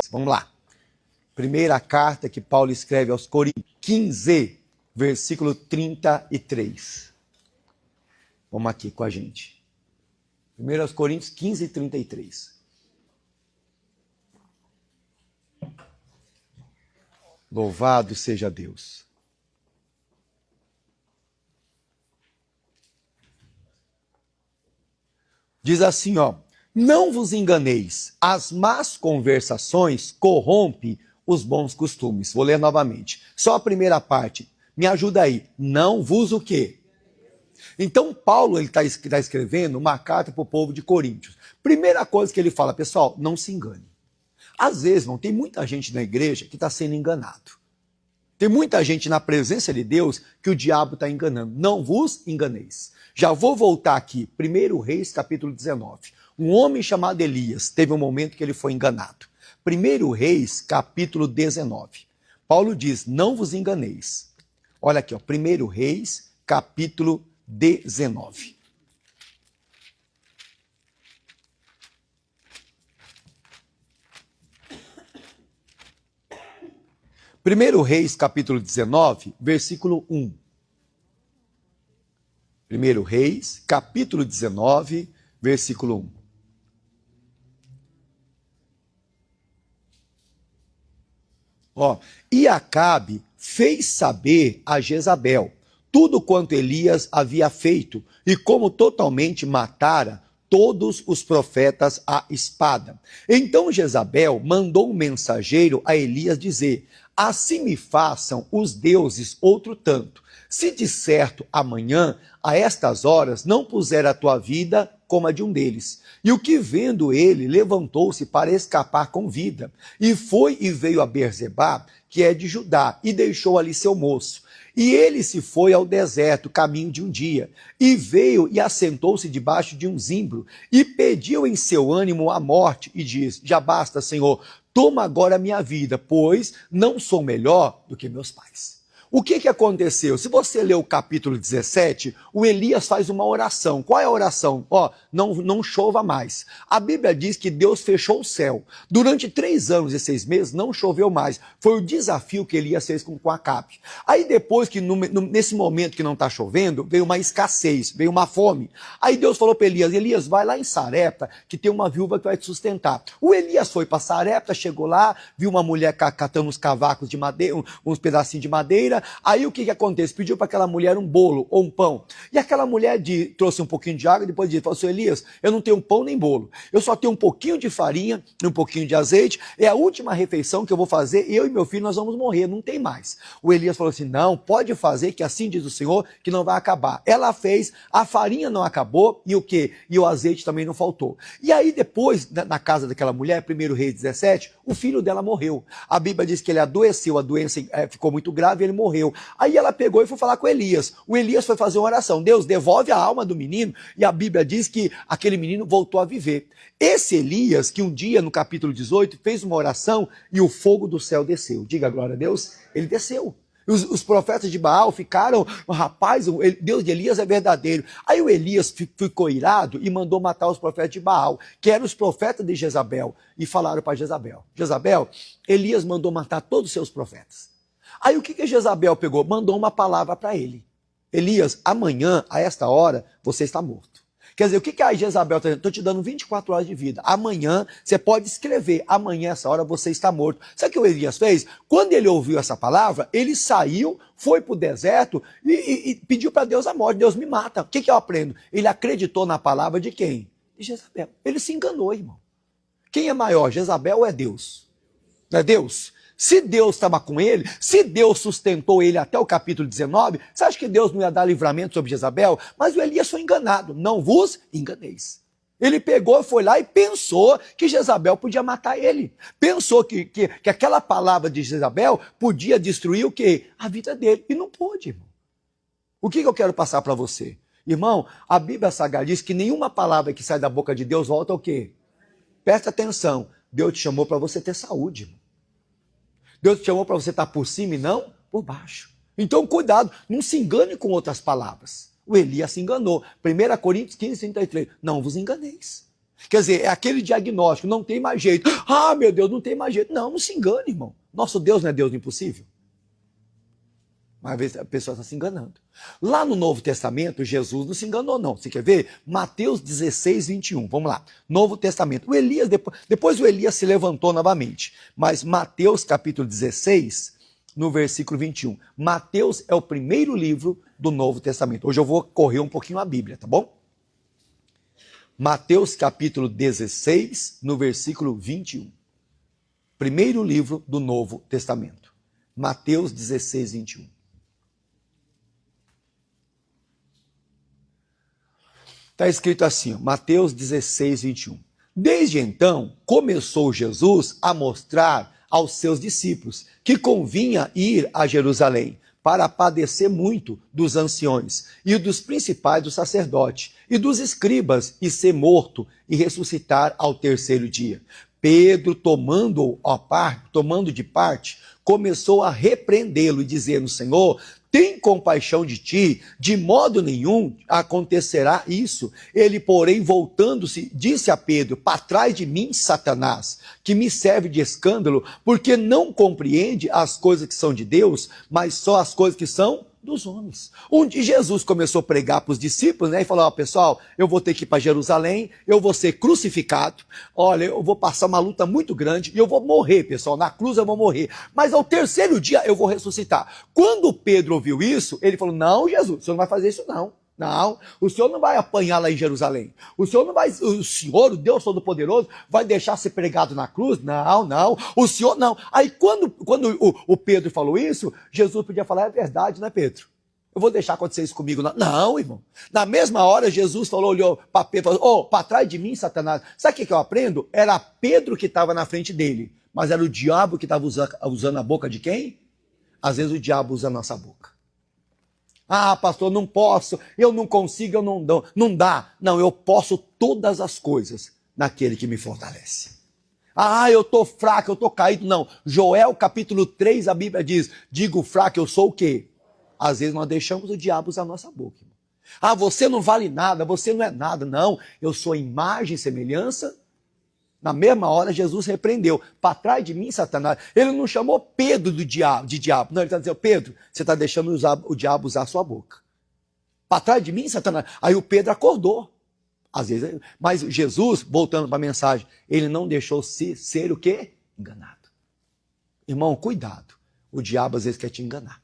33. Vamos lá. Primeira carta que Paulo escreve aos Coríntios, 15, versículo 33. Vamos aqui com a gente. 1 Coríntios 15, 33. Louvado seja Deus. Diz assim, ó. Não vos enganeis, as más conversações corrompem os bons costumes. Vou ler novamente. Só a primeira parte. Me ajuda aí. Não vos o quê? Então, Paulo está escrevendo uma carta para o povo de Coríntios. Primeira coisa que ele fala, pessoal, não se engane. Às vezes, não tem muita gente na igreja que está sendo enganado. Tem muita gente na presença de Deus que o diabo está enganando. Não vos enganeis. Já vou voltar aqui. 1 Reis, capítulo 19. Um homem chamado Elias teve um momento que ele foi enganado. 1 Reis, capítulo 19. Paulo diz, não vos enganeis. Olha aqui, ó, 1 Reis, capítulo 19. Primeiro Reis, capítulo 19, versículo 1. 1 Reis, capítulo 19, versículo 1. Ó, e Acabe fez saber a Jezabel tudo quanto Elias havia feito e como totalmente matara todos os profetas à espada. Então Jezabel mandou um mensageiro a Elias dizer, assim me façam os deuses outro tanto, se de certo amanhã, a estas horas, não puser a tua vida como a de um deles. E o que vendo ele, levantou-se para escapar com vida, e foi e veio a Berzebá, que é de Judá, e deixou ali seu moço. E ele se foi ao deserto, caminho de um dia, e veio e assentou-se debaixo de um zimbro, e pediu em seu ânimo a morte, e diz, já basta, Senhor, toma agora a minha vida, pois não sou melhor do que meus pais. O que aconteceu? Se você ler o capítulo 17, o Elias faz uma oração. Qual é a oração? Ó, não chova mais. A Bíblia diz que Deus fechou o céu. Durante 3 anos e 6 meses não choveu mais. Foi o desafio que Elias fez com Acabe. Aí depois que nesse momento que não está chovendo, veio uma escassez, veio uma fome. Aí Deus falou para Elias, Elias, vai lá em Sarepta, que tem uma viúva que vai te sustentar. O Elias foi para Sarepta, chegou lá, viu uma mulher catando uns cavacos de madeira, uns pedacinhos de madeira. Aí o que acontece? Pediu para aquela mulher um bolo ou um pão. E aquela mulher trouxe um pouquinho de água e depois disse, falou assim, Elias, eu não tenho pão nem bolo. Eu só tenho um pouquinho de farinha e um pouquinho de azeite. É a última refeição que eu vou fazer, eu e meu filho nós vamos morrer, não tem mais. O Elias falou assim, não, pode fazer, que assim diz o Senhor, que não vai acabar. Ela fez, a farinha não acabou e o quê? E o azeite também não faltou. E aí depois, na casa daquela mulher, 1 Reis 17, o filho dela morreu. A Bíblia diz que ele adoeceu, a doença ficou muito grave e ele morreu. Aí ela pegou e foi falar com Elias. O Elias foi fazer uma oração. Deus, devolve a alma do menino. E a Bíblia diz que aquele menino voltou a viver. Esse Elias, que um dia no capítulo 18 fez uma oração e o fogo do céu desceu. Diga glória a Deus. Ele desceu. Os profetas de Baal ficaram, rapaz, o Deus de Elias é verdadeiro. Aí o Elias ficou irado e mandou matar os profetas de Baal, que eram os profetas de Jezabel. E falaram para Jezabel, Jezabel, Elias mandou matar todos os seus profetas. Aí o que Jezabel pegou? Mandou uma palavra para ele. Elias, amanhã, a esta hora, você está morto. Quer dizer, o que a Jezabel está dizendo? Estou te dando 24 horas de vida. Amanhã, você pode escrever, amanhã, essa hora, você está morto. Sabe o que o Elias fez? Quando ele ouviu essa palavra, ele saiu, foi para o deserto e pediu para Deus a morte. Deus me mata. O que eu aprendo? Ele acreditou na palavra de quem? De Jezabel. Ele se enganou, irmão. Quem é maior, Jezabel ou é Deus? Não é Deus? Se Deus estava com ele, se Deus sustentou ele até o capítulo 19, você acha que Deus não ia dar livramento sobre Jezabel? Mas o Elias foi enganado. Não vos enganeis. Ele pegou, foi lá e pensou que Jezabel podia matar ele. Pensou que aquela palavra de Jezabel podia destruir o quê? A vida dele. E não pôde, irmão. O que eu quero passar para você? Irmão, a Bíblia Sagrada diz que nenhuma palavra que sai da boca de Deus volta ao quê? Presta atenção. Deus te chamou para você ter saúde, irmão. Deus te chamou para você estar por cima e não por baixo. Então, cuidado, não se engane com outras palavras. O Elias se enganou. 1 Coríntios 15, 33. Não vos enganeis. Quer dizer, é aquele diagnóstico, não tem mais jeito. Ah, meu Deus, não tem mais jeito. Não, não se engane, irmão. Nosso Deus não é Deus do impossível. Mas às vezes a pessoa está se enganando. Lá no Novo Testamento, Jesus não se enganou, não. Você quer ver? Mateus 16, 21. Vamos lá. Novo Testamento. O Elias, depois o Elias se levantou novamente. Mas Mateus capítulo 16, no versículo 21. Mateus é o primeiro livro do Novo Testamento. Hoje eu vou correr um pouquinho a Bíblia, tá bom? Mateus capítulo 16, no versículo 21. Primeiro livro do Novo Testamento. Mateus 16, 21. Está escrito assim, Mateus 16, 21. Desde então, começou Jesus a mostrar aos seus discípulos que convinha ir a Jerusalém para padecer muito dos anciões e dos principais do sacerdote e dos escribas e ser morto e ressuscitar ao terceiro dia. Pedro, tomando de parte, começou a repreendê-lo e dizendo, Senhor, tem compaixão de ti, de modo nenhum acontecerá isso. Ele, porém, voltando-se, disse a Pedro, para trás de mim, Satanás, que me serve de escândalo, porque não compreende as coisas que são de Deus, mas só as coisas que são dos homens. Onde Jesus começou a pregar para os discípulos, né, e falou, pessoal, eu vou ter que ir para Jerusalém, eu vou ser crucificado, olha, eu vou passar uma luta muito grande, e eu vou morrer, pessoal, na cruz eu vou morrer, mas ao terceiro dia eu vou ressuscitar. Quando Pedro ouviu isso, ele falou, não, Jesus, o senhor não vai fazer isso não. Não, o Senhor não vai apanhar lá em Jerusalém. O Senhor, o Deus Todo-Poderoso, vai deixar ser pregado na cruz? Não, não. O Senhor não. Aí quando o Pedro falou isso, Jesus podia falar, é verdade, né, Pedro? Eu vou deixar acontecer isso comigo. Não, não, irmão. Na mesma hora, Jesus falou, olhou para Pedro e falou, para trás de mim, Satanás. Sabe o que eu aprendo? Era Pedro que estava na frente dele, mas era o diabo que estava usando a boca de quem? Às vezes o diabo usa a nossa boca. Ah, pastor, não posso, eu não consigo, eu não dou. Não dá. Não, eu posso todas as coisas naquele que me fortalece. Ah, eu estou fraco, eu estou caído. Não, Joel capítulo 3, a Bíblia diz, digo fraco, eu sou o quê? Às vezes nós deixamos o diabo usar a nossa boca. Ah, você não vale nada, você não é nada. Não, eu sou imagem e semelhança. Na mesma hora, Jesus repreendeu. Para trás de mim, Satanás. Ele não chamou Pedro de diabo. Não, ele está dizendo, Pedro, você está deixando o diabo usar a sua boca. Para trás de mim, Satanás. Aí o Pedro acordou. Às vezes, mas Jesus, voltando para a mensagem, ele não deixou ser o quê? Enganado. Irmão, cuidado. O diabo às vezes quer te enganar.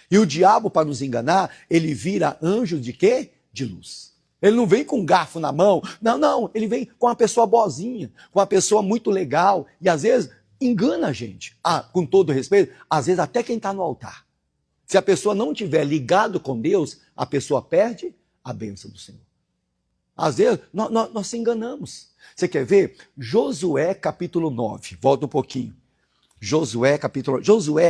E o diabo, para nos enganar, ele vira anjo de quê? De luz. Ele não vem com um garfo na mão, não, ele vem com uma pessoa boazinha, com uma pessoa muito legal, e às vezes engana a gente, com todo respeito, às vezes até quem está no altar. Se a pessoa não estiver ligado com Deus, a pessoa perde a bênção do Senhor. Às vezes nós se enganamos. Você quer ver? Josué capítulo 9, volta um pouquinho. Josué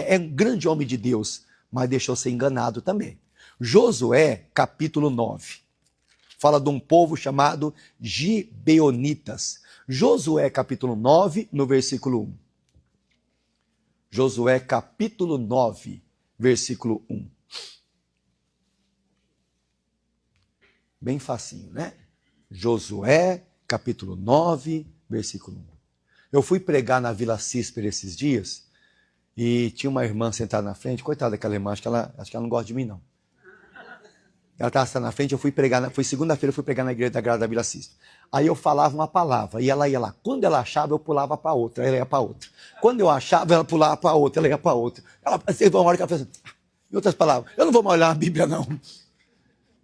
é um grande homem de Deus, mas deixou ser enganado também. Josué capítulo 9. Fala de um povo chamado Gibeonitas. Josué capítulo 9, no versículo 1. Josué capítulo 9, versículo 1. Bem facinho, né? Josué capítulo 9, versículo 1. Eu fui pregar na Vila Císpera esses dias e tinha uma irmã sentada na frente. Coitada daquela irmã, acho que ela não gosta de mim, não. Ela estava sentada na frente, eu fui pregar, foi segunda-feira, eu fui pregar na igreja da Graça da Vila Císpera. Aí eu falava uma palavra, e ela ia lá. Quando ela achava, eu pulava para outra, ela ia para outra. Quando eu achava, ela pulava para outra, ela ia para outra. Teve uma hora que ela fez assim, em outras palavras, eu não vou mais olhar a Bíblia, não.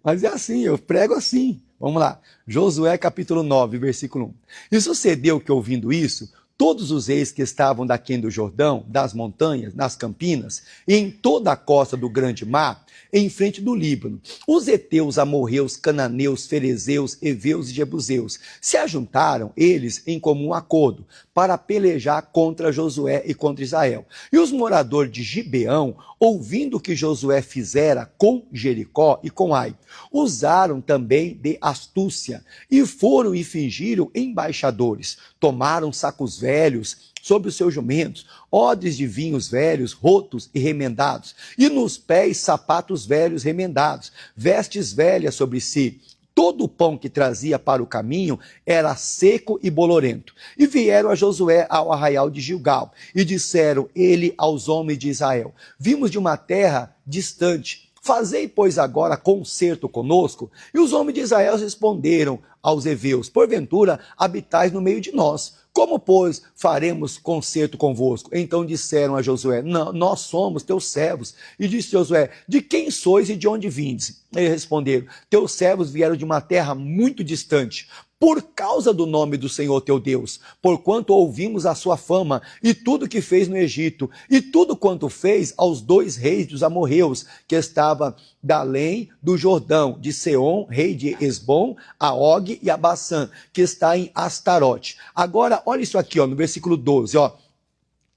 Mas é assim, eu prego assim. Vamos lá. Josué capítulo 9, versículo 1. E sucedeu que, ouvindo isso, todos os reis que estavam daquém do Jordão, das montanhas, nas campinas, e em toda a costa do grande mar, em frente do Líbano, os heteus, amorreus, cananeus, ferezeus, heveus e jebuseus, se ajuntaram eles em comum acordo para pelejar contra Josué e contra Israel. E os moradores de Gibeão, ouvindo o que Josué fizera com Jericó e com Ai, usaram também de astúcia e foram e fingiram embaixadores. Tomaram sacos velhos sobre os seus jumentos, odres de vinhos velhos, rotos e remendados, e nos pés sapatos velhos remendados, vestes velhas sobre si. todo o pão que trazia para o caminho era seco e bolorento. E vieram a Josué ao arraial de Gilgal, e disseram ele aos homens de Israel: vimos de uma terra distante, fazei, pois, agora concerto conosco. E os homens de Israel responderam aos heveus: porventura habitais no meio de nós. Como, pois, faremos concerto convosco? Então disseram a Josué: não, nós somos teus servos. E disse Josué: de quem sois e de onde vindes? Eles responderam: teus servos vieram de uma terra muito distante, por causa do nome do Senhor teu Deus, porquanto ouvimos a sua fama e tudo que fez no Egito, e tudo quanto fez aos 2 reis dos amorreus, que estava da além do Jordão, de Seom, rei de Esbom, a Og e a Bassã, que está em Astarote. Agora, olha isso aqui, ó, no versículo 12, ó.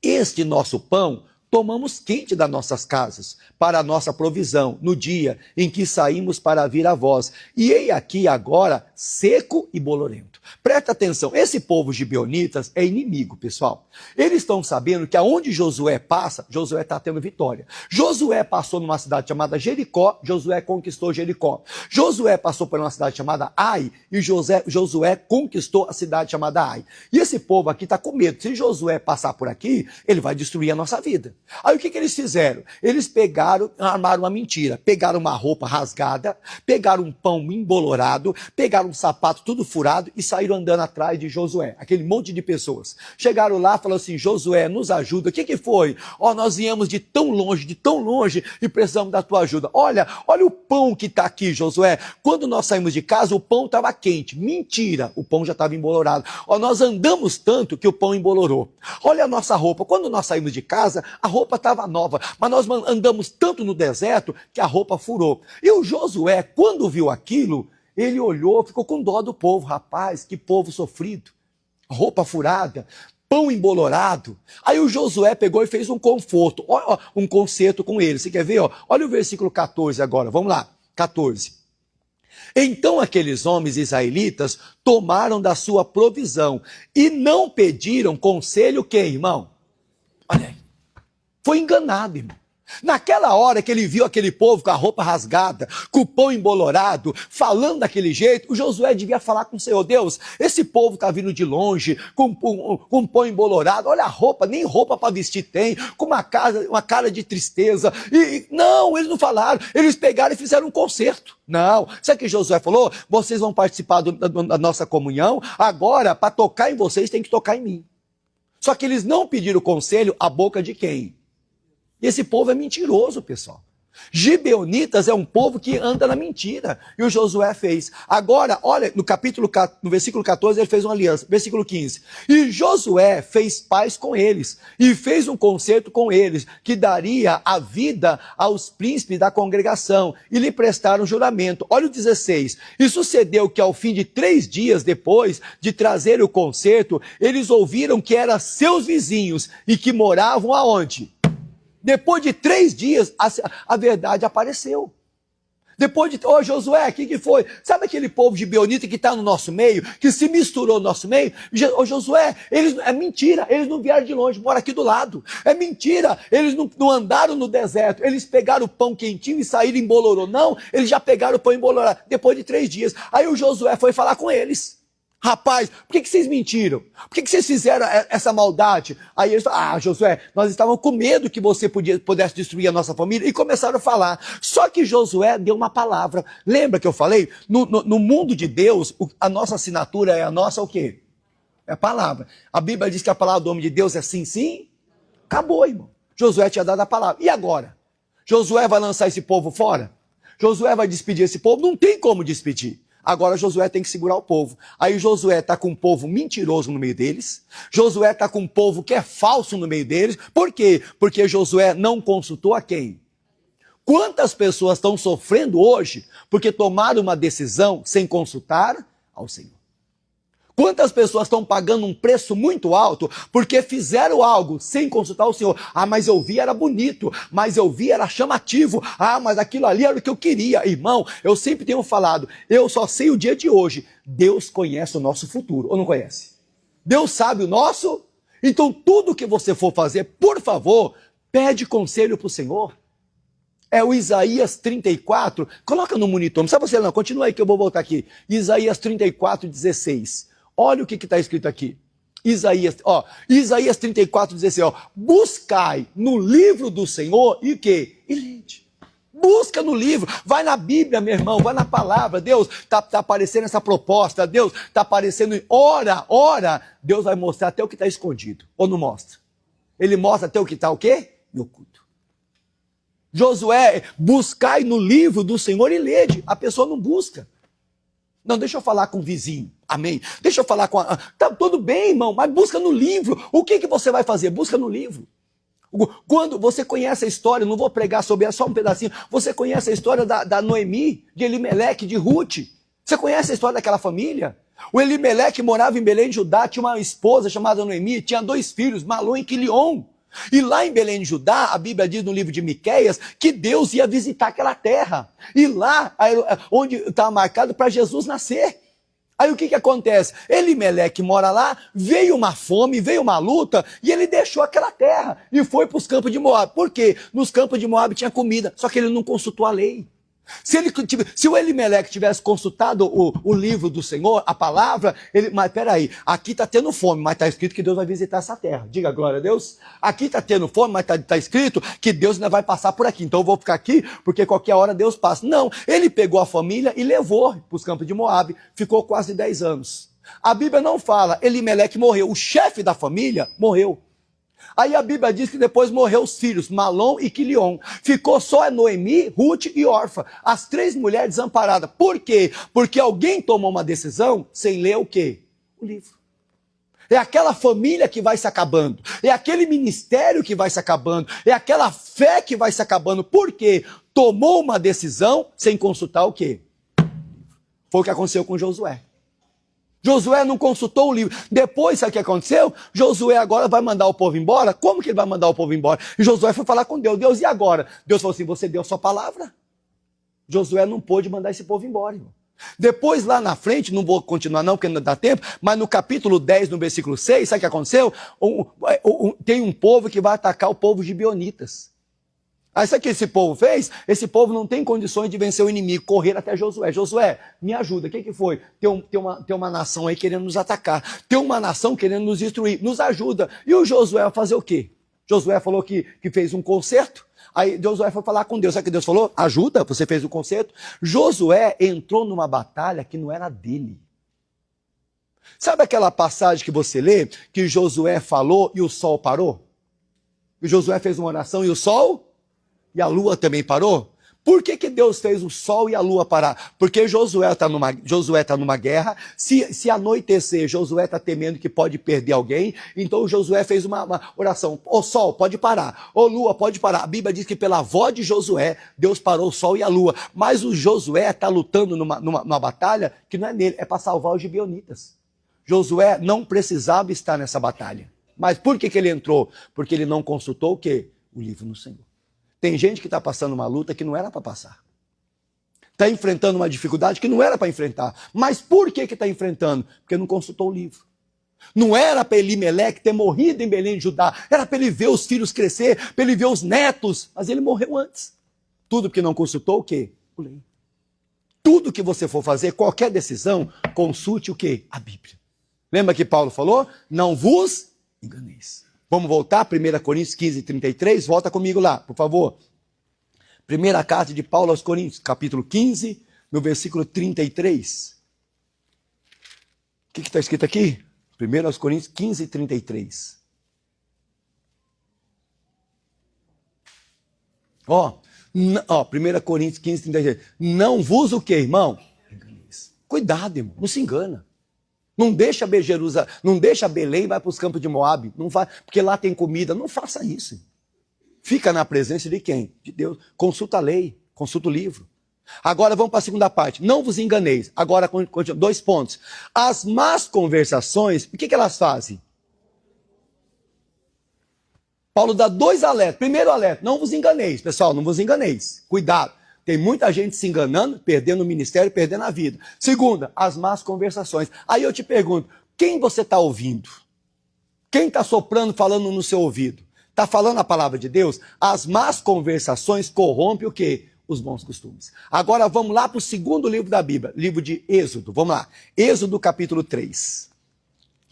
Este nosso pão tomamos quente das nossas casas, para a nossa provisão, no dia em que saímos para vir a vós. E ei aqui agora, seco e bolorento. Presta atenção, esse povo gibeonitas é inimigo, pessoal. Eles estão sabendo que aonde Josué passa, Josué está tendo vitória. Josué passou numa cidade chamada Jericó, Josué conquistou Jericó. Josué passou por uma cidade chamada Ai, e Josué conquistou a cidade chamada Ai. E esse povo aqui está com medo. Se Josué passar por aqui, ele vai destruir a nossa vida. Aí o que eles fizeram? Eles pegaram, armaram uma mentira, pegaram uma roupa rasgada, pegaram um pão embolorado, pegaram um sapato tudo furado e saíram andando atrás de Josué, aquele monte de pessoas. Chegaram lá, falaram assim: Josué, nos ajuda. O que foi? Ó, nós viemos de tão longe e precisamos da tua ajuda. Olha o pão que está aqui, Josué. Quando nós saímos de casa, o pão estava quente. Mentira, o pão já estava embolorado. Ó, nós andamos tanto que o pão embolorou. Olha a nossa roupa. Quando nós saímos de casa, a roupa estava nova, mas nós andamos tanto no deserto que a roupa furou. E o Josué, quando viu aquilo, ele olhou, ficou com dó do povo. Rapaz, que povo sofrido, roupa furada, pão embolorado. Aí o Josué pegou e fez um conforto, um concerto com ele. Você quer ver? Olha o versículo 14 agora, vamos lá, 14. Então aqueles homens israelitas tomaram da sua provisão e não pediram conselho quem, irmão? Olha aí. Foi enganado, irmão. Naquela hora que ele viu aquele povo com a roupa rasgada, com o pão embolorado, falando daquele jeito, o Josué devia falar com o Senhor: Deus, esse povo está vindo de longe, com um pão embolorado, olha a roupa, nem roupa para vestir tem, com uma cara de tristeza. Não, eles não falaram, eles pegaram e fizeram um concerto. Não, sabe o que Josué falou? Vocês vão participar da nossa comunhão, agora, para tocar em vocês, tem que tocar em mim. Só que eles não pediram conselho à boca de quem? E esse povo é mentiroso, pessoal. Gibeonitas é um povo que anda na mentira. E o Josué fez. Agora, olha, no versículo 14, ele fez uma aliança. Versículo 15. E Josué fez paz com eles, e fez um concerto com eles, que daria a vida aos príncipes da congregação, e lhe prestaram juramento. Olha o 16. E sucedeu que ao fim de 3 dias depois de trazer o concerto, eles ouviram que eram seus vizinhos, e que moravam aonde? Depois de 3 dias, a verdade apareceu. Depois de, Josué, o que foi? Sabe aquele povo gibeonita que está no nosso meio, que se misturou no nosso meio? Josué, é mentira, eles não vieram de longe, moram aqui do lado. É mentira, eles não andaram no deserto, eles pegaram o pão quentinho e saíram em Bolorô. Não, eles já pegaram o pão embolorado, depois de 3 dias. Aí o Josué foi falar com eles. Rapaz, por que vocês mentiram? Por que vocês fizeram essa maldade? Aí eles falaram: Josué, nós estávamos com medo que você pudesse destruir a nossa família. E começaram a falar. Só que Josué deu uma palavra. Lembra que eu falei? No mundo de Deus, a nossa assinatura é a nossa o quê? É a palavra. A Bíblia diz que a palavra do homem de Deus é sim, sim. Acabou, irmão. Josué tinha dado a palavra. E agora? Josué vai lançar esse povo fora? Josué vai despedir esse povo? Não tem como despedir. Agora Josué tem que segurar o povo. Aí Josué está com um povo mentiroso no meio deles. Josué está com um povo que é falso no meio deles. Por quê? Porque Josué não consultou a quem? Quantas pessoas estão sofrendo hoje porque tomaram uma decisão sem consultar ao Senhor? Quantas pessoas estão pagando um preço muito alto porque fizeram algo sem consultar o Senhor? Mas eu vi era bonito, mas eu vi era chamativo, mas aquilo ali era o que eu queria. Irmão, eu sempre tenho falado, eu só sei o dia de hoje. Deus conhece o nosso futuro, ou não conhece? Deus sabe o nosso? Então tudo que você for fazer, por favor, pede conselho para o Senhor. É o Isaías 34. Coloca no monitor, não precisa você não, continua aí que eu vou voltar aqui. Isaías 34, 16. Olha o que está escrito aqui. Isaías 34, 16. Buscai no livro do Senhor e o quê? E lede. Busca no livro, vai na Bíblia, meu irmão, vai na palavra. Deus tá aparecendo essa proposta, Deus tá aparecendo, ora, Deus vai mostrar até o que está escondido, ou não mostra? Ele mostra até o que está o quê? No oculto. Josué, buscai no livro do Senhor e lede. A pessoa não busca. Não, deixa eu falar com o vizinho, amém? Deixa eu falar com a... Tá tudo bem, irmão, mas busca no livro. O que você vai fazer? Busca no livro. Quando você conhece a história, não vou pregar sobre ela, só um pedacinho, você conhece a história da Noemi, de Elimeleque, de Ruth. Você conhece a história daquela família? O Elimeleque morava em Belém de Judá, tinha uma esposa chamada Noemi, tinha 2 filhos, Malom e Quilion. E lá em Belém de Judá, a Bíblia diz no livro de Miqueias que Deus ia visitar aquela terra. E lá, onde estava marcado para Jesus nascer. Aí o que acontece? Elimeleque mora lá, veio uma fome, veio uma luta, e ele deixou aquela terra e foi para os campos de Moab. Por quê? Nos campos de Moab tinha comida, só que ele não consultou a lei. Se o Elimeleque tivesse consultado o livro do Senhor, a palavra, mas peraí, aqui está tendo fome, mas está escrito que Deus vai visitar essa terra. Diga glória a Deus. Aqui está tendo fome, mas está escrito que Deus ainda vai passar por aqui. Então eu vou ficar aqui, porque qualquer hora Deus passa. Não, ele pegou a família e levou para os campos de Moab. Ficou quase 10 anos. A Bíblia não fala, Elimeleque morreu. O chefe da família morreu. Aí a Bíblia diz que depois morreu os filhos, Malom e Quilion. Ficou só a Noemi, Ruth e Orfa. As 3 mulheres desamparadas. Por quê? Porque alguém tomou uma decisão sem ler o quê? O livro. É aquela família que vai se acabando. É aquele ministério que vai se acabando. É aquela fé que vai se acabando. Por quê? Tomou uma decisão sem consultar o quê? Foi o que aconteceu com Josué. Josué não consultou o livro. Depois, sabe o que aconteceu? Josué agora vai mandar o povo embora. Como que ele vai mandar o povo embora? E Josué foi falar com Deus. Deus, e agora? Deus falou assim, você deu a sua palavra. Josué não pôde mandar esse povo embora, irmão. Depois, lá na frente, não vou continuar não, porque não dá tempo, mas no capítulo 10, no versículo 6, sabe o que aconteceu? Tem um povo que vai atacar o povo gibeonitas. Aí sabe o que esse povo fez? Esse povo não tem condições de vencer o inimigo, correr até Josué. Josué, me ajuda. O que foi? Tem uma nação aí querendo nos atacar. Tem uma nação querendo nos destruir. Nos ajuda. E o Josué vai fazer o quê? Josué falou que fez um concerto. Aí Josué foi falar com Deus. Sabe o que Deus falou? Ajuda, você fez o concerto. Josué entrou numa batalha que não era dele. Sabe aquela passagem que você lê? Que Josué falou e o sol parou? E Josué fez uma oração e o sol... E a lua também parou? Por que Deus fez o sol e a lua parar? Porque Josué está numa guerra, se anoitecer, Josué está temendo que pode perder alguém, então Josué fez uma oração, ô sol, pode parar, ô lua, pode parar. A Bíblia diz que pela voz de Josué, Deus parou o sol e a lua, mas o Josué está lutando numa batalha que não é nele, é para salvar os gibeonitas. Josué não precisava estar nessa batalha, mas por que ele entrou? Porque ele não consultou o quê? O livro do Senhor. Tem gente que está passando uma luta que não era para passar. Está enfrentando uma dificuldade que não era para enfrentar. Mas por que está enfrentando? Porque não consultou o livro. Não era para Elimeleque ter morrido em Belém de Judá. Era para ele ver os filhos crescer, para ele ver os netos. Mas ele morreu antes. Tudo porque não consultou o quê? O livro. Tudo que você for fazer, qualquer decisão, consulte o quê? A Bíblia. Lembra que Paulo falou? Não vos enganeis. Vamos voltar, 1 Coríntios 15, 33, volta comigo lá, por favor. Primeira carta de Paulo aos Coríntios, capítulo 15, no versículo 33. O que está escrito aqui? 1 Coríntios 15, 33. 1 Coríntios 15, 33. Não vos o quê, irmão? Cuidado, irmão, não se engana. Não deixa Belém e vai para os campos de Moab. Não vai, porque lá tem comida. Não faça isso. Fica na presença de quem? De Deus. Consulta a lei, consulta o livro. Agora vamos para a segunda parte. Não vos enganeis. Agora, 2 pontos. As más conversações, o que elas fazem? Paulo dá 2 alertas. Primeiro alerta, não vos enganeis. Pessoal, não vos enganeis. Cuidado. Tem muita gente se enganando, perdendo o ministério, perdendo a vida. Segunda, as más conversações. Aí eu te pergunto, quem você está ouvindo? Quem está soprando, falando no seu ouvido? Está falando a palavra de Deus? As más conversações corrompem o quê? Os bons costumes. Agora vamos lá para o segundo livro da Bíblia, livro de Êxodo. Vamos lá. Êxodo capítulo 3.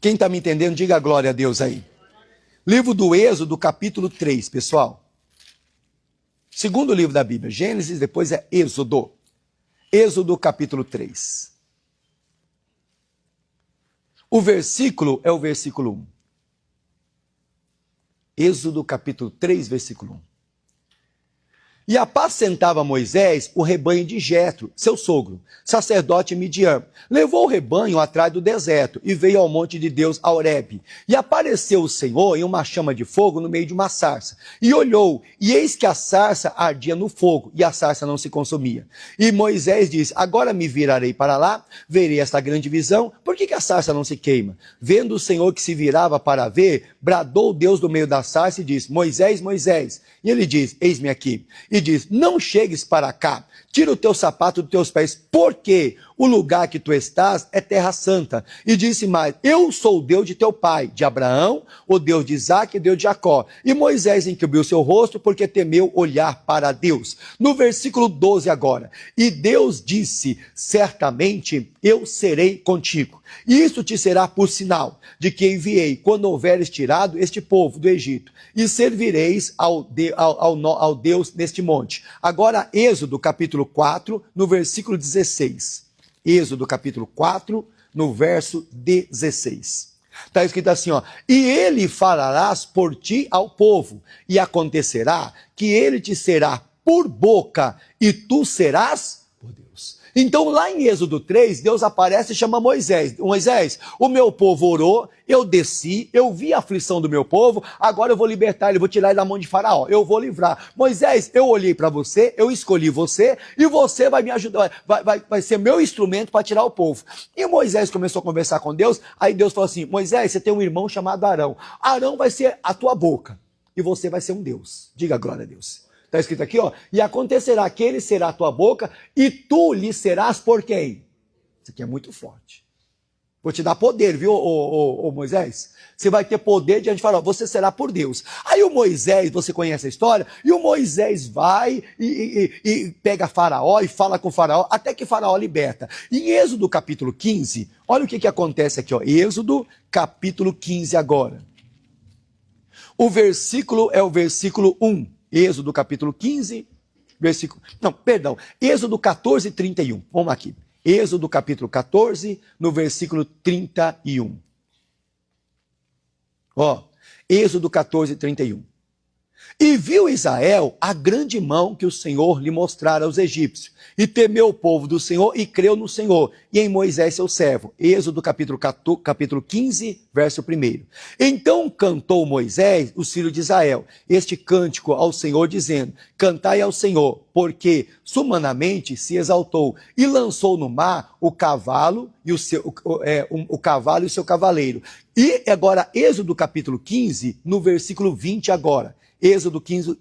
Quem está me entendendo, diga glória a Deus aí. Livro do Êxodo capítulo 3, pessoal. Segundo livro da Bíblia, Gênesis, depois é Êxodo. Êxodo capítulo 3. O versículo é o versículo 1. Êxodo capítulo 3, versículo 1. E apacentava Moisés o rebanho de Jetro, seu sogro, sacerdote Midian. Levou o rebanho atrás do deserto e veio ao monte de Deus, a Horebe. E apareceu o Senhor em uma chama de fogo no meio de uma sarça. E olhou, e eis que a sarça ardia no fogo, e a sarça não se consumia. E Moisés disse, agora me virarei para lá, verei esta grande visão, por que a sarça não se queima? Vendo o Senhor que se virava para ver, bradou Deus do meio da sarça e disse, Moisés, Moisés. E ele diz, eis-me aqui. E diz, não chegues para cá, tira o teu sapato dos teus pés, porque o lugar que tu estás é terra santa. E disse mais, eu sou o Deus de teu pai, de Abraão, o Deus de Isaque e Deus de Jacó. E Moisés encobriu seu rosto, porque temeu olhar para Deus. No versículo 12 agora, e Deus disse, certamente eu serei contigo. Isso te será por sinal de que enviei quando houveres tirado este povo do Egito, e servireis ao Deus neste monte. Agora, Êxodo capítulo 4, no versículo 16. Êxodo capítulo 4, no verso 16. Está escrito assim, ó, e ele falarás por ti ao povo, e acontecerá que ele te será por boca, e tu serás por Deus. Então lá em Êxodo 3, Deus aparece e chama Moisés. Moisés, o meu povo orou, eu desci, eu vi a aflição do meu povo, agora eu vou libertar ele, vou tirar ele da mão de Faraó, eu vou livrar. Moisés, eu olhei para você, eu escolhi você, e você vai me ajudar, vai ser meu instrumento para tirar o povo. E Moisés começou a conversar com Deus, aí Deus falou assim, Moisés, você tem um irmão chamado Arão. Arão vai ser a tua boca, e você vai ser um Deus. Diga glória a Deus. Está escrito aqui, ó, e acontecerá que ele será a tua boca, e tu lhe serás por quem? Isso aqui é muito forte. Vou te dar poder, viu, ô Moisés? Você vai ter poder diante de Faraó, você será por Deus. Aí o Moisés, você conhece a história, e o Moisés vai e pega Faraó e fala com Faraó, até que Faraó liberta. Em Êxodo capítulo 15, olha o que acontece aqui, ó, Êxodo capítulo 15 agora. O versículo é o versículo 1. Êxodo capítulo 15, versículo... Não, perdão. Êxodo 14, 31. Vamos aqui. Êxodo capítulo 14, no versículo 31. Ó, Êxodo 14, 31. E viu Israel a grande mão que o Senhor lhe mostrara aos egípcios, e temeu o povo do Senhor e creu no Senhor, e em Moisés seu servo. Êxodo capítulo 15, verso 1. Então cantou Moisés, os filhos de Israel, este cântico ao Senhor, dizendo, cantai ao Senhor, porque sumanamente se exaltou, e lançou no mar o cavalo e o seu cavaleiro. E agora, Êxodo capítulo 15, no versículo 20 agora. Êxodo 15,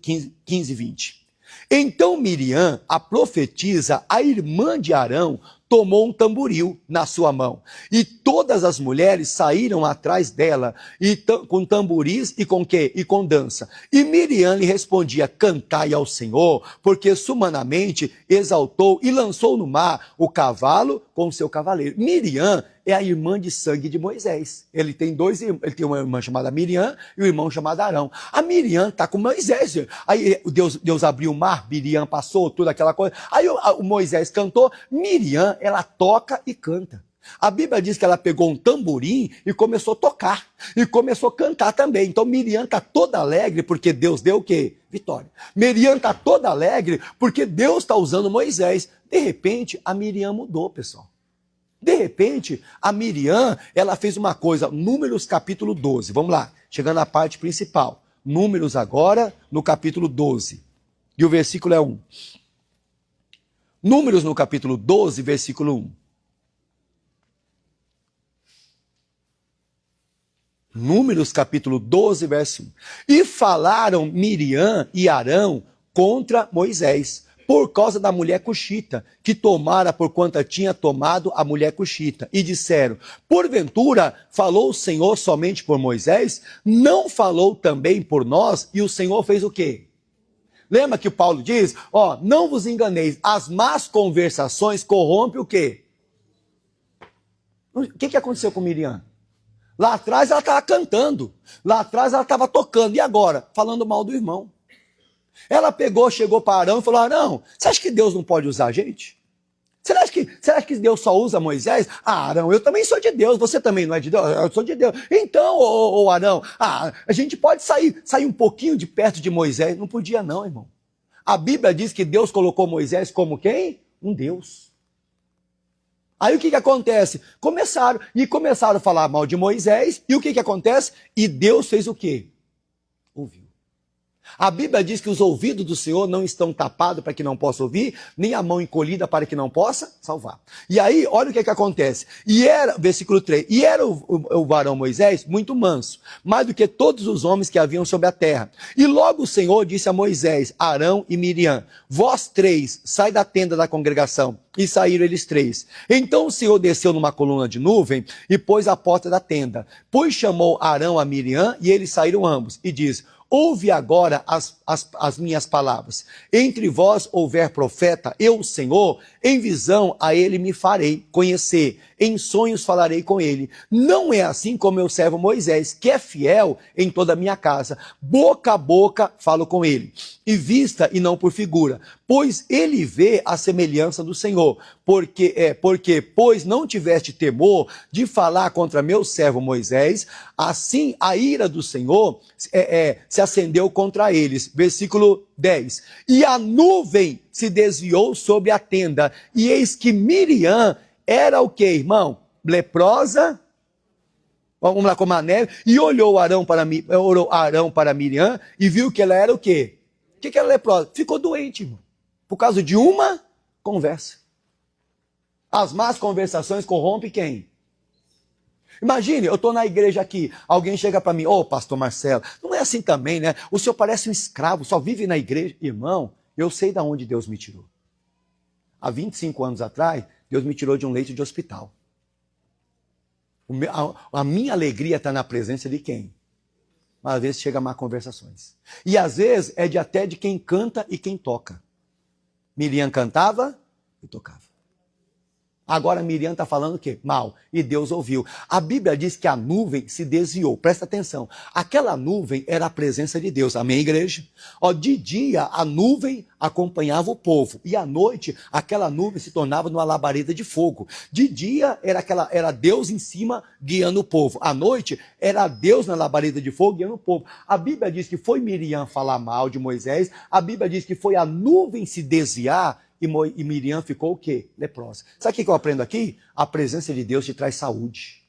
20. Então Miriam, a profetisa, a irmã de Arão, tomou um tamboril na sua mão. E todas as mulheres saíram atrás dela, com tamboris e com quê? E com dança. E Miriam lhe respondia, cantai ao Senhor, porque sumanamente exaltou e lançou no mar o cavalo com o seu cavaleiro. Miriam é a irmã de sangue de Moisés. Ele tem uma irmã chamada Miriam e um irmão chamado Arão. A Miriam está com Moisés. Aí Deus abriu o mar, Miriam passou, toda aquela coisa. Aí o Moisés cantou, Miriam, ela toca e canta. A Bíblia diz que ela pegou um tamborim e começou a tocar. E começou a cantar também. Então Miriam está toda alegre porque Deus deu o quê? Vitória. Miriam está toda alegre porque Deus está usando Moisés. De repente, a Miriam mudou, pessoal. De repente, a Miriam, ela fez uma coisa, Números capítulo 12, vamos lá, chegando à parte principal. Números agora, no capítulo 12, e o versículo é 1. Números no capítulo 12, versículo 1. Números capítulo 12, verso 1. E falaram Miriam e Arão contra Moisés, por causa da mulher cuxita, que tomara por quanto tinha tomado a mulher cuxita. E disseram, porventura falou o Senhor somente por Moisés? Não falou também por nós? E o Senhor fez o quê? Lembra que Paulo diz, não vos enganeis, as más conversações corrompem o quê? O que aconteceu com Miriam? Lá atrás ela estava cantando, lá atrás ela estava tocando, e agora? Falando mal do irmão. Ela chegou para Arão e falou, Arão, você acha que Deus não pode usar a gente? Será que Deus só usa Moisés? Arão, eu também sou de Deus, você também não é de Deus? Eu sou de Deus. Então, Arão, a gente pode sair um pouquinho de perto de Moisés. Não podia não, irmão. A Bíblia diz que Deus colocou Moisés como quem? Um Deus. Aí o que acontece? Começaram a falar mal de Moisés, e o que acontece? E Deus fez o quê? Ouviu. A Bíblia diz que os ouvidos do Senhor não estão tapados para que não possa ouvir, nem a mão encolhida para que não possa salvar. E aí, olha o que acontece. Versículo 3, e era o varão Moisés muito manso, mais do que todos os homens que haviam sobre a terra. E logo o Senhor disse a Moisés, Arão e Miriam, vós três, sai da tenda da congregação. E saíram eles três. Então o Senhor desceu numa coluna de nuvem e pôs a porta da tenda. Pois chamou Arão a Miriam e eles saíram ambos. E diz, ouve agora as minhas palavras. Entre vós houver profeta, eu, Senhor, em visão a ele me farei conhecer. Em sonhos falarei com ele. Não é assim como meu servo Moisés, que é fiel em toda a minha casa. Boca a boca falo com ele. E vista e não por figura. Pois ele vê a semelhança do Senhor. Pois não tiveste temor de falar contra meu servo Moisés, assim a ira do Senhor se acendeu contra eles. Versículo 10. E a nuvem se desviou sobre a tenda, e eis que Miriam era o que, irmão? Leprosa. Vamos lá, como a neve. E olhou Arão para Miriam e viu que ela era o quê? O que era leprosa? Ficou doente, irmão. Por causa de uma conversa. As más conversações corrompem quem? Imagine, eu estou na igreja aqui, alguém chega para mim, pastor Marcelo, não é assim também, né? O senhor parece um escravo, só vive na igreja. Irmão, eu sei de onde Deus me tirou. Há 25 anos atrás, Deus me tirou de um leito de hospital. A minha alegria está na presença de quem? Mas às vezes chega a má conversações. E às vezes até de quem canta e quem toca. Miriam cantava e tocava. Agora Miriam está falando o quê? Mal. E Deus ouviu. A Bíblia diz que a nuvem se desviou. Presta atenção. Aquela nuvem era a presença de Deus. Amém, igreja? De dia, a nuvem acompanhava o povo. E à noite, aquela nuvem se tornava numa labareda de fogo. De dia, era Deus em cima guiando o povo. À noite, era Deus na labareda de fogo guiando o povo. A Bíblia diz que foi Miriam falar mal de Moisés. A Bíblia diz que foi a nuvem se desviar. E Miriam ficou o quê? Leprosa. Sabe o que eu aprendo aqui? A presença de Deus te traz saúde.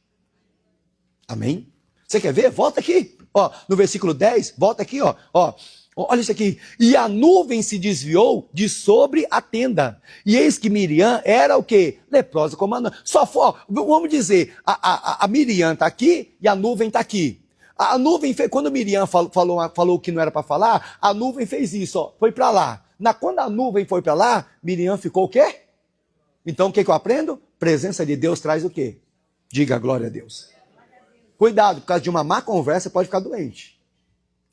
Amém? Você quer ver? Volta aqui. No versículo 10, volta aqui. Olha isso aqui. E a nuvem se desviou de sobre a tenda. E eis que Miriam era o quê? Leprosa como a nuvem. Vamos dizer, a Miriam está aqui e a nuvem está aqui. A nuvem fez, quando Miriam falou o que não era para falar, a nuvem fez isso, foi para lá. Quando a nuvem foi para lá, Miriam ficou o quê? Então o que eu aprendo? Presença de Deus traz o quê? Diga glória a Deus. Cuidado, por causa de uma má conversa você pode ficar doente.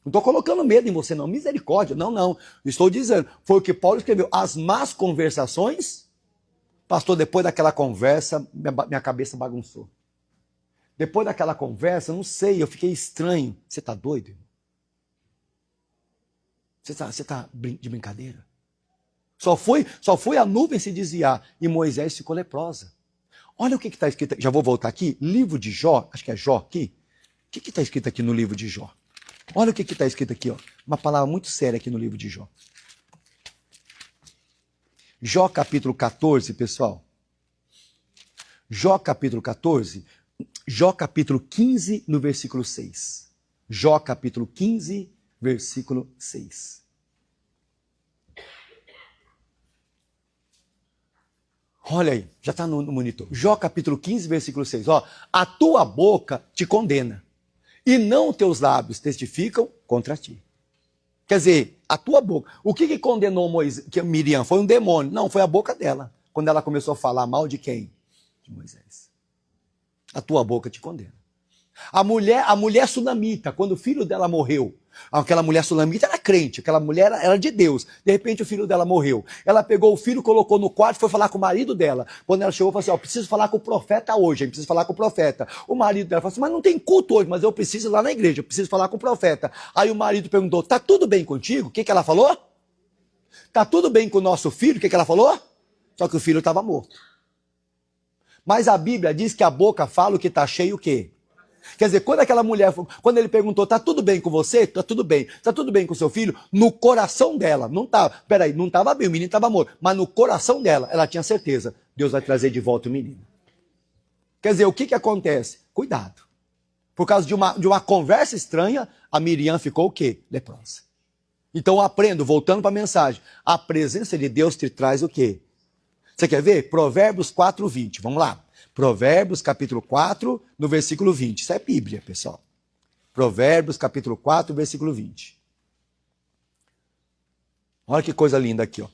Não estou colocando medo em você não, misericórdia, não. Estou dizendo, foi o que Paulo escreveu, as más conversações. Pastor, depois daquela conversa, minha cabeça bagunçou. Depois daquela conversa, não sei, eu fiquei estranho. Você está doido, irmão? Você está de brincadeira? Só foi a nuvem se desviar e Moisés ficou leprosa. Olha o que está escrito, já vou voltar aqui, livro de Jó, acho que é Jó aqui. O que está escrito aqui no livro de Jó? Olha o que está escrito aqui, uma palavra muito séria aqui no livro de Jó. Jó capítulo 14, pessoal. Jó capítulo 14, Jó capítulo 15, no versículo 6. Jó capítulo 15, versículo 6. Olha aí, já está no monitor. Jó capítulo 15, versículo 6. A tua boca te condena, e não teus lábios testificam contra ti. Quer dizer, a tua boca. O que condenou Miriam? Foi um demônio. Não, foi a boca dela. Quando ela começou a falar mal de quem? De Moisés. A tua boca te condena. A mulher sunamita, quando o filho dela morreu, aquela mulher sunamita era crente, aquela mulher era de Deus. De repente o filho dela morreu. Ela pegou o filho, colocou no quarto, foi falar com o marido dela. Quando ela chegou, falou assim, preciso falar com o profeta hoje, hein? Preciso falar com o profeta. O marido dela falou assim, mas não tem culto hoje, mas eu preciso ir lá na igreja, eu preciso falar com o profeta. Aí o marido perguntou, tá tudo bem contigo? O que ela falou? Tá tudo bem com o nosso filho? O que ela falou? Só que o filho estava morto. Mas a Bíblia diz que a boca fala o que está cheio o quê? Quer dizer, quando aquela mulher, quando ele perguntou, tá tudo bem com você? Tá tudo bem com seu filho? No coração dela, não estava bem, o menino estava morto, mas no coração dela, ela tinha certeza, Deus vai trazer de volta o menino. Quer dizer, o que acontece? Cuidado. Por causa de uma conversa estranha, a Miriam ficou o quê? Leprosa. Então aprendo, voltando para a mensagem, a presença de Deus te traz o quê? Você quer ver? Provérbios 4:20, vamos lá. Provérbios capítulo 4, no versículo 20. Isso é Bíblia, pessoal. Provérbios capítulo 4, versículo 20. Olha que coisa linda aqui, ó.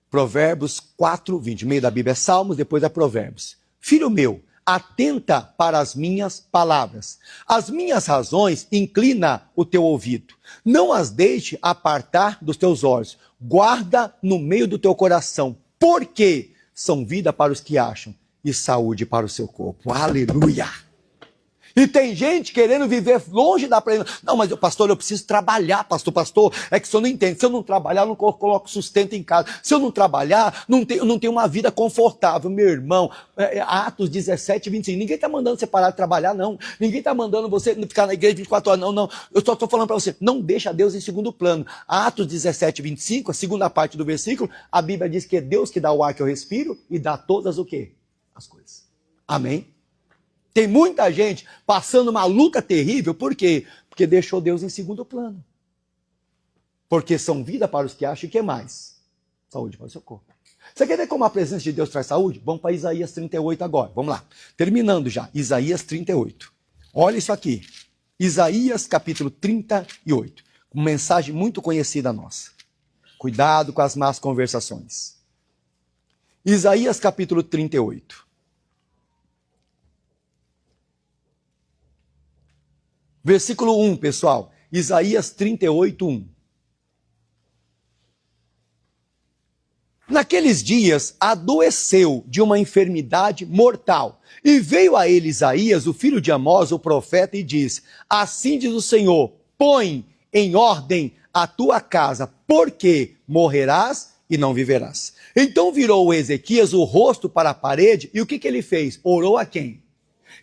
Provérbios 4, 20. O meio da Bíblia é Salmos, depois é Provérbios. Filho meu, atenta para as minhas palavras. As minhas razões inclina o teu ouvido. Não as deixe apartar dos teus olhos. Guarda no meio do teu coração, porque são vida para os que acham e saúde para o seu corpo. Aleluia! E tem gente querendo viver longe da presença. Não, mas pastor, eu preciso trabalhar, pastor, é que o senhor não entende. Se eu não trabalhar, eu não coloco sustento em casa. Se eu não trabalhar, eu não tenho uma vida confortável. Meu irmão, Atos 17:25. Ninguém está mandando você parar de trabalhar, não. Ninguém está mandando você ficar na igreja 24 horas, não. Eu só estou falando para você, não deixa Deus em segundo plano. Atos 17:25, a segunda parte do versículo, a Bíblia diz que é Deus que dá o ar que eu respiro e dá todas o quê? As coisas. Amém? Tem muita gente passando uma luta terrível, por quê? Porque deixou Deus em segundo plano. Porque são vida para os que acham, e o que mais? Saúde para o seu corpo. Você quer ver como a presença de Deus traz saúde? Vamos para Isaías 38 agora, vamos lá. Terminando já, Isaías 38. Olha isso aqui, Isaías capítulo 38. Uma mensagem muito conhecida nossa. Cuidado com as más conversações. Isaías capítulo 38. Versículo 1, pessoal. Isaías 38, 1. Naqueles dias adoeceu de uma enfermidade mortal. E veio a ele Isaías, o filho de Amós, o profeta, e disse: assim diz o Senhor, põe em ordem a tua casa, porque morrerás e não viverás. Então virou Ezequias o rosto para a parede, e o que ele fez? Orou a quem?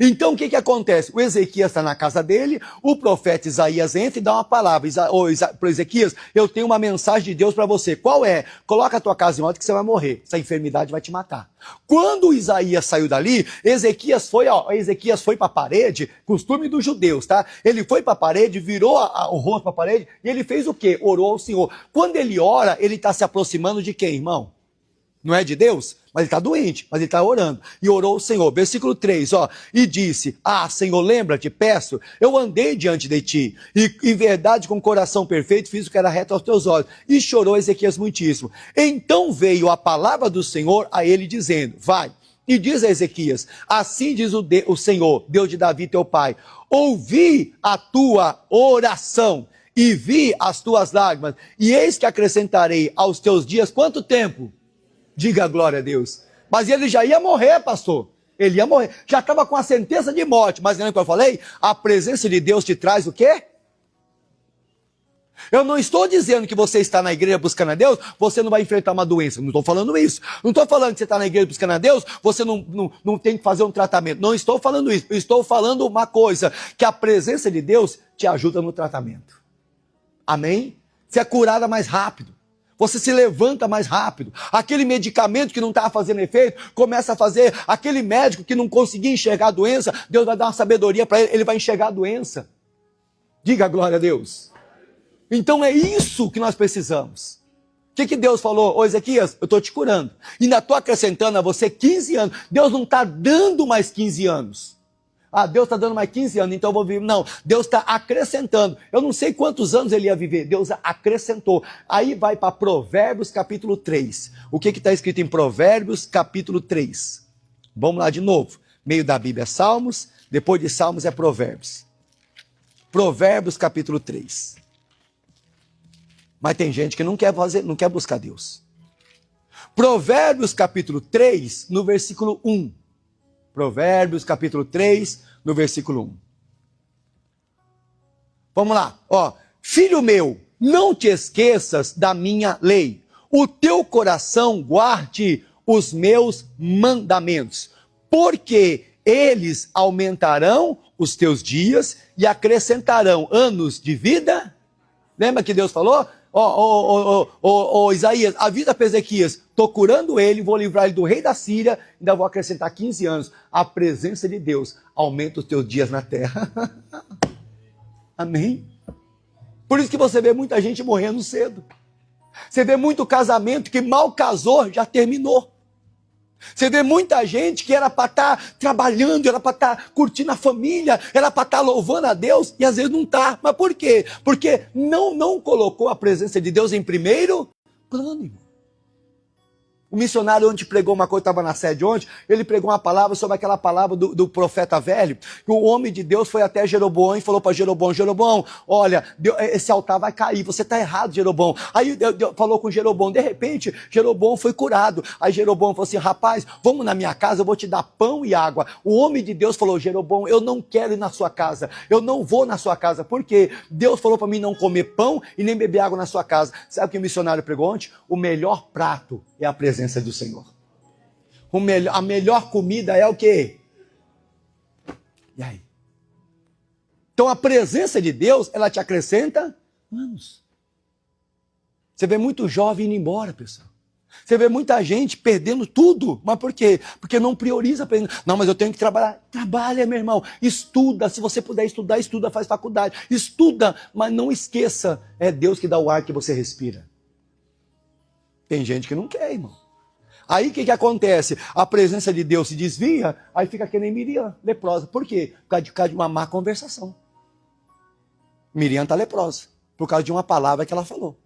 Então o que acontece? O Ezequias está na casa dele, o profeta Isaías entra e dá uma palavra. Para Ezequias, eu tenho uma mensagem de Deus para você. Qual é? Coloca a tua casa em ordem que você vai morrer. Essa enfermidade vai te matar. Quando Isaías saiu dali, Ezequias foi para a parede, costume dos judeus, tá? Ele foi para a parede, virou o rosto para a parede, e ele fez o quê? Orou ao Senhor. Quando ele ora, ele está se aproximando de quem, irmão? Não é de Deus? Mas ele está doente, mas ele está orando. E orou o Senhor. Versículo 3, ó. E disse: Senhor, lembra-te, peço, eu andei diante de ti, e em verdade, com coração perfeito, fiz o que era reto aos teus olhos. E chorou Ezequias muitíssimo. Então veio a palavra do Senhor a ele, dizendo: vai, e diz a Ezequias: assim diz o Senhor, Deus de Davi, teu pai, ouvi a tua oração, e vi as tuas lágrimas, e eis que acrescentarei aos teus dias, quanto tempo? Diga glória a Deus. Mas ele já ia morrer, pastor. Ele ia morrer. Já estava com a sentença de morte. Mas lembra que eu falei? A presença de Deus te traz o quê? Eu não estou dizendo que você está na igreja buscando a Deus, você não vai enfrentar uma doença. Não estou falando isso. Não estou falando que você está na igreja buscando a Deus, você não tem que fazer um tratamento. Não estou falando isso. Eu estou falando uma coisa, que a presença de Deus te ajuda no tratamento. Amém? Você é curada mais rápido. Você se levanta mais rápido. Aquele medicamento que não estava fazendo efeito, começa a fazer. Aquele médico que não conseguia enxergar a doença, Deus vai dar uma sabedoria para ele, ele vai enxergar a doença. Diga glória a Deus. Então é isso que nós precisamos. O que Deus falou? Ô Ezequias, eu estou te curando. Ainda estou acrescentando a você 15 anos. Deus não está dando mais 15 anos. Ah, Deus está dando mais 15 anos, então eu vou viver. Não, Deus está acrescentando. Eu não sei quantos anos ele ia viver, Deus acrescentou. Aí vai para Provérbios capítulo 3. O que está escrito em Provérbios capítulo 3? Vamos lá de novo. Meio da Bíblia é Salmos, depois de Salmos é Provérbios. Provérbios capítulo 3. Mas tem gente que não quer fazer, não quer buscar Deus. Provérbios capítulo 3, no versículo 1. Provérbios capítulo 3, no versículo 1. Vamos lá, ó. Filho meu, não te esqueças da minha lei. O teu coração guarde os meus mandamentos, porque eles aumentarão os teus dias e acrescentarão anos de vida. Lembra que Deus falou? Isaías, avisa para Ezequias, estou curando ele, vou livrar ele do rei da Síria, ainda vou acrescentar 15 anos. A presença de Deus aumenta os teus dias na terra. Amém? Por isso que você vê muita gente morrendo cedo. Você vê muito casamento que mal casou, já terminou. Você vê muita gente que era para estar trabalhando, era para estar curtindo a família, era para estar louvando a Deus e às vezes não está. Mas por quê? Porque não colocou a presença de Deus em primeiro plano, irmão. O missionário ontem pregou uma coisa, estava na sede ontem, ele pregou uma palavra sobre aquela palavra do profeta velho, que o homem de Deus foi até Jeroboão e falou para Jeroboão, Jeroboão, olha, esse altar vai cair, você está errado, Jeroboão. Aí Deus falou com Jeroboão, de repente, Jeroboão foi curado. Aí Jeroboão falou assim, rapaz, vamos na minha casa, eu vou te dar pão e água. O homem de Deus falou, Jeroboão, eu não quero ir na sua casa, eu não vou na sua casa, porque Deus falou para mim não comer pão e nem beber água na sua casa. Sabe o que o missionário pregou ontem? O melhor prato é a presença do Senhor. A melhor comida é o quê? E aí? Então a presença de Deus, ela te acrescenta anos. Você vê muito jovem indo embora, pessoal. Você vê muita gente perdendo tudo. Mas por quê? Porque não prioriza. Não, mas eu tenho que trabalhar. Trabalha, meu irmão. Estuda. Se você puder estudar, estuda, faz faculdade. Estuda, mas não esqueça. É Deus que dá o ar que você respira. Tem gente que não quer, irmão. Aí o que acontece? A presença de Deus se desvia, aí fica que nem Miriam, leprosa. Por quê? Por causa de uma má conversação. Miriam está leprosa, por causa de uma palavra que ela falou.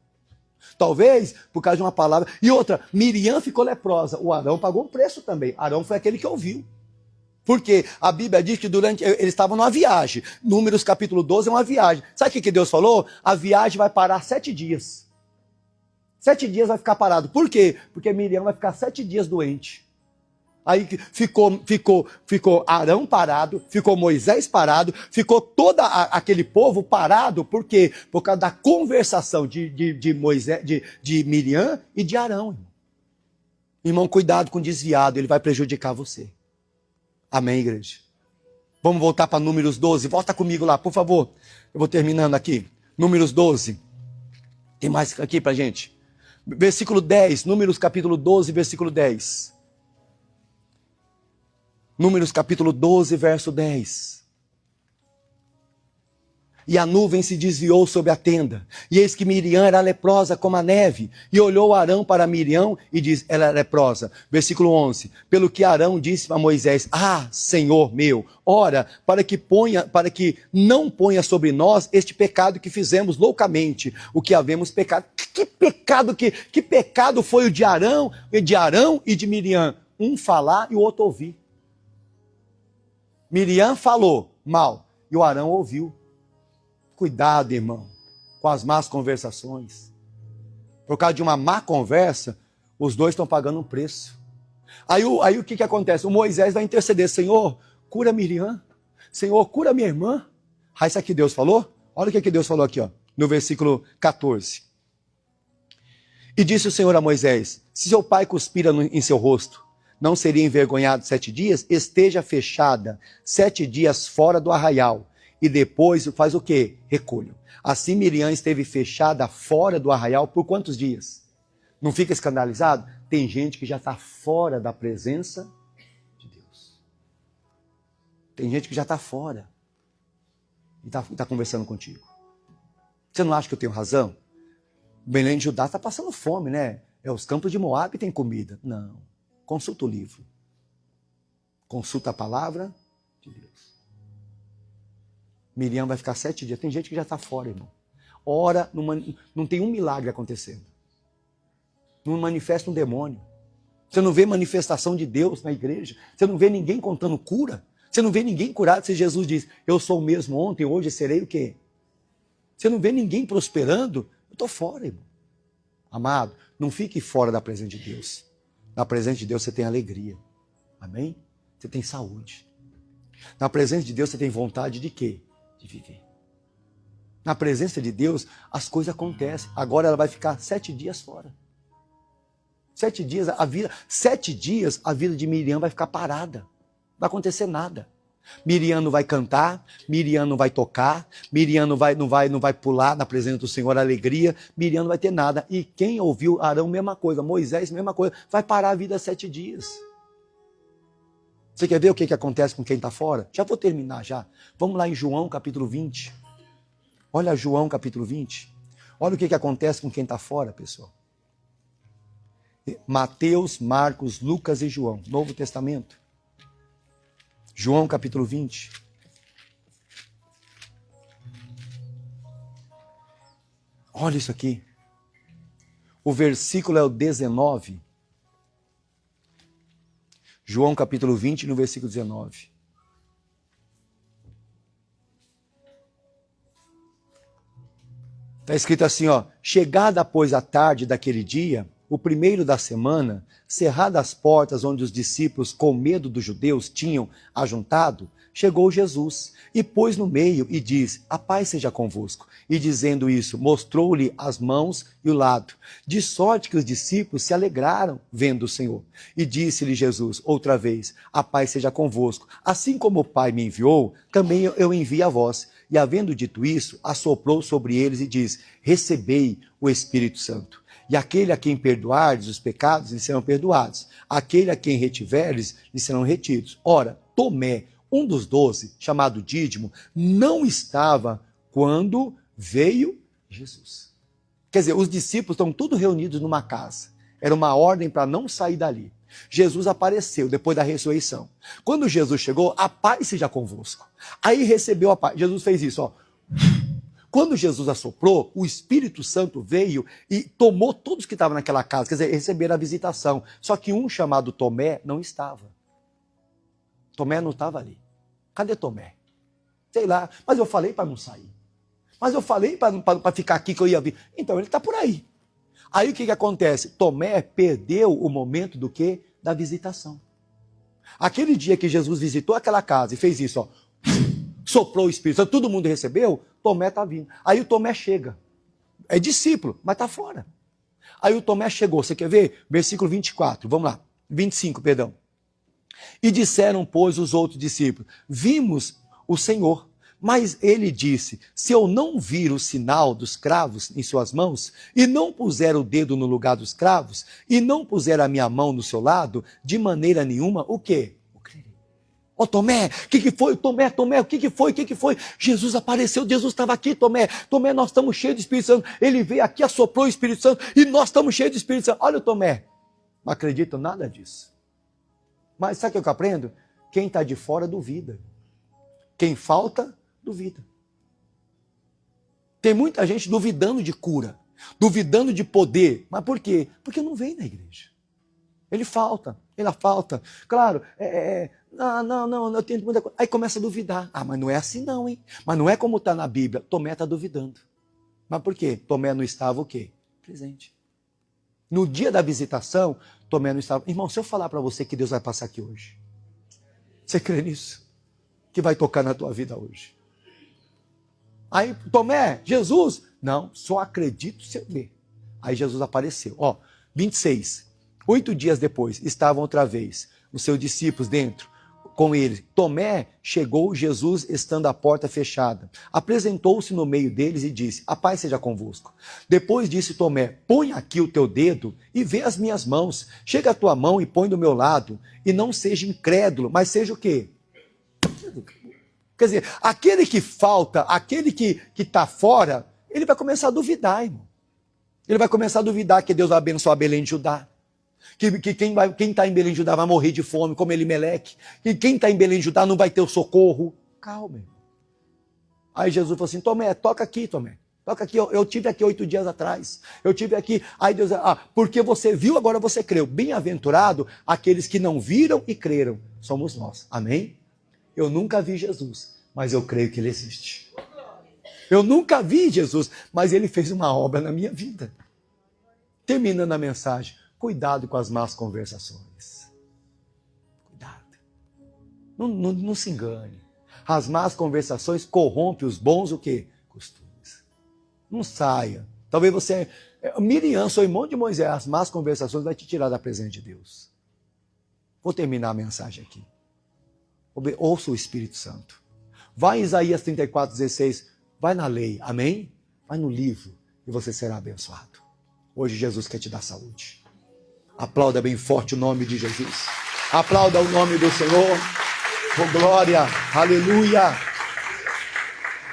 Talvez por causa de uma palavra. E outra, Miriam ficou leprosa. O Arão pagou um preço também. Arão foi aquele que ouviu. Porque a Bíblia diz que eles estavam numa viagem. Números capítulo 12 é uma viagem. Sabe o que Deus falou? A viagem vai parar 7 dias. 7 dias vai ficar parado. Por quê? Porque Miriam vai ficar 7 dias doente. Aí ficou Arão parado, ficou Moisés parado, ficou todo aquele povo parado. Por quê? Por causa da conversação de Moisés, de Miriam e de Arão. Irmão, cuidado com o desviado, ele vai prejudicar você. Amém, igreja? Vamos voltar para Números 12. Volta comigo lá, por favor. Eu vou terminando aqui. Números 12. Tem mais aqui pra gente. Versículo 10, Números capítulo 12, versículo 10. Números capítulo 12, verso 10. E a nuvem se desviou sobre a tenda, e eis que Miriam era leprosa como a neve, e olhou Arão para Miriam e disse, ela é leprosa. Versículo 11, pelo que Arão disse a Moisés, ah, Senhor meu, ora, para que não ponha sobre nós este pecado que fizemos loucamente, o que havemos pecado. Que pecado foi o de Arão e de Miriam? Um falar e o outro ouvir. Miriam falou mal, e o Arão ouviu. Cuidado, irmão, com as más conversações. Por causa de uma má conversa, os dois estão pagando um preço. Aí o que acontece? O Moisés vai interceder. Senhor, cura Miriam. Senhor, cura minha irmã. Aí sabe o que Deus falou? Olha o que Deus falou aqui, ó, no versículo 14. E disse o Senhor a Moisés, se seu pai cuspira em seu rosto, não seria envergonhado 7 dias? Esteja fechada 7 dias fora do arraial. E depois faz o quê? Recolho. Assim Miriam esteve fechada fora do arraial por quantos dias? Não fica escandalizado? Tem gente que já está fora da presença de Deus. Tem gente que já está fora. E está conversando contigo. Você não acha que eu tenho razão? Belém de Judá está passando fome, né? Os campos de Moabe têm comida. Não. Consulta o livro. Consulta a palavra de Deus. Miriam vai ficar 7 dias. Tem gente que já está fora, irmão. Ora, não tem um milagre acontecendo. Não manifesta um demônio. Você não vê manifestação de Deus na igreja. Você não vê ninguém contando cura. Você não vê ninguém curado. Se Jesus diz, eu sou o mesmo ontem, hoje serei o quê? Você não vê ninguém prosperando. Eu estou fora, irmão. Amado, não fique fora da presença de Deus. Na presença de Deus você tem alegria. Amém? Você tem saúde. Na presença de Deus você tem vontade de quê? De viver. Na presença de Deus as coisas acontecem. Agora ela vai ficar 7 dias fora. 7 dias a vida de Miriam vai ficar parada. Não vai acontecer nada. Miriam não vai cantar, Miriam não vai tocar, Miriam não vai pular na presença do Senhor, alegria, Miriam não vai ter nada. E quem ouviu Arão, mesma coisa, Moisés, mesma coisa, vai parar a vida 7 dias. Você quer ver o que acontece com quem está fora? Já vou terminar já. Vamos lá em João capítulo 20. Olha João capítulo 20. Olha o que acontece com quem está fora, pessoal. Mateus, Marcos, Lucas e João, Novo Testamento. João capítulo 20. Olha isso aqui. O versículo é o 19. João capítulo 20, no versículo 19. Está escrito assim, ó. Chegada, pois, a tarde daquele dia, o primeiro da semana, cerradas as portas onde os discípulos, com medo dos judeus, tinham ajuntado, chegou Jesus e pôs no meio e disse, a paz seja convosco. E dizendo isso, mostrou-lhe as mãos e o lado. De sorte que os discípulos se alegraram vendo o Senhor. E disse-lhe Jesus outra vez, a paz seja convosco. Assim como o Pai me enviou, também eu envio a vós. E havendo dito isso, assoprou sobre eles e disse, recebei o Espírito Santo. E aquele a quem perdoardes os pecados, lhes serão perdoados. Aquele a quem retiverdes, lhes serão retidos. Ora, Tomé, um dos 12, chamado Dídimo, não estava quando veio Jesus. Quer dizer, os discípulos estão todos reunidos numa casa. Era uma ordem para não sair dali. Jesus apareceu depois da ressurreição. Quando Jesus chegou, a paz seja convosco. Aí recebeu a paz. Jesus fez isso, ó. Quando Jesus assoprou, o Espírito Santo veio e tomou todos que estavam naquela casa, quer dizer, receberam a visitação. Só que um chamado Tomé não estava. Tomé não estava ali. Cadê Tomé? Sei lá, mas eu falei para não sair. Mas eu falei para ficar aqui que eu ia vir. Então ele está por aí. Aí o que acontece? Tomé perdeu o momento do quê? Da visitação. Aquele dia que Jesus visitou aquela casa e fez isso, ó. Soprou o Espírito Santo, todo mundo recebeu, Tomé está vindo. Aí o Tomé chega. É discípulo, mas está fora. Aí o Tomé chegou, você quer ver? Versículo 24, vamos lá. 25, perdão. E disseram, pois, os outros discípulos, vimos o Senhor. Mas ele disse, se eu não vir o sinal dos cravos em suas mãos, e não puser o dedo no lugar dos cravos, e não puser a minha mão no seu lado, de maneira nenhuma, o quê? Ô Tomé, o que foi? Tomé, o que foi? Jesus apareceu, Jesus estava aqui, Tomé, nós estamos cheios de Espírito Santo. Ele veio aqui, assoprou o Espírito Santo e nós estamos cheios de Espírito Santo. Olha o Tomé, não acredito nada disso. Mas sabe o que eu aprendo? Quem está de fora duvida. Quem falta, duvida. Tem muita gente duvidando de cura, duvidando de poder. Mas por quê? Porque não vem na igreja. Ela falta. Claro, não, eu tenho muita coisa. Aí começa a duvidar. Ah, mas não é assim não, hein? Mas não é como está na Bíblia. Tomé está duvidando. Mas por quê? Tomé não estava o quê? Presente. No dia da visitação, Tomé não estava. Irmão, se eu falar para você que Deus vai passar aqui hoje, você crê nisso? Que vai tocar na tua vida hoje. Aí, Tomé, Jesus? Não, só acredito se eu ver. Aí Jesus apareceu. Ó, 26. 8 dias depois, estavam outra vez os seus discípulos dentro com ele. Tomé chegou, Jesus estando a porta fechada. Apresentou-se no meio deles e disse, a paz seja convosco. Depois disse Tomé, põe aqui o teu dedo e vê as minhas mãos. Chega a tua mão e põe do meu lado. E não seja incrédulo, mas seja o quê? Quer dizer, aquele que falta, aquele que está fora, ele vai começar a duvidar, irmão. Ele vai começar a duvidar que Deus vai abençoar Belém de Judá. Que quem está em Belém de Judá vai morrer de fome, como Elimeleque. Que quem está em Belém de Judá não vai ter o socorro. Calma, irmão. Aí Jesus falou assim, Tomé, toca aqui, Tomé. Toca aqui, eu tive aqui 8 dias atrás. Eu tive aqui. Aí Deus, porque você viu, agora você creu. Bem-aventurado aqueles que não viram e creram. Somos nós. Amém? Eu nunca vi Jesus, mas eu creio que ele existe. Eu nunca vi Jesus, mas ele fez uma obra na minha vida. Terminando a mensagem, cuidado com as más conversações. Cuidado. Não se engane. As más conversações corrompem os bons o quê? Costumes. Não saia. Talvez você... Miriam, sou irmão de Moisés. As más conversações vai te tirar da presença de Deus. Vou terminar a mensagem aqui. Ouça o Espírito Santo. Vai em Isaías 34:16. Vai na lei. Amém? Vai no livro e você será abençoado. Hoje Jesus quer te dar saúde. Aplauda bem forte o nome de Jesus. Aplauda o nome do Senhor. Oh, glória. Aleluia.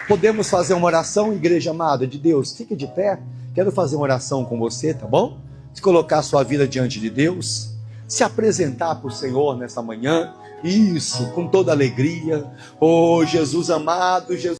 Podemos fazer uma oração, igreja amada de Deus? Fique de pé. Quero fazer uma oração com você, tá bom? Se colocar a sua vida diante de Deus. Se apresentar para o Senhor nessa manhã. Isso, com toda alegria. Oh, Jesus amado, Jesus.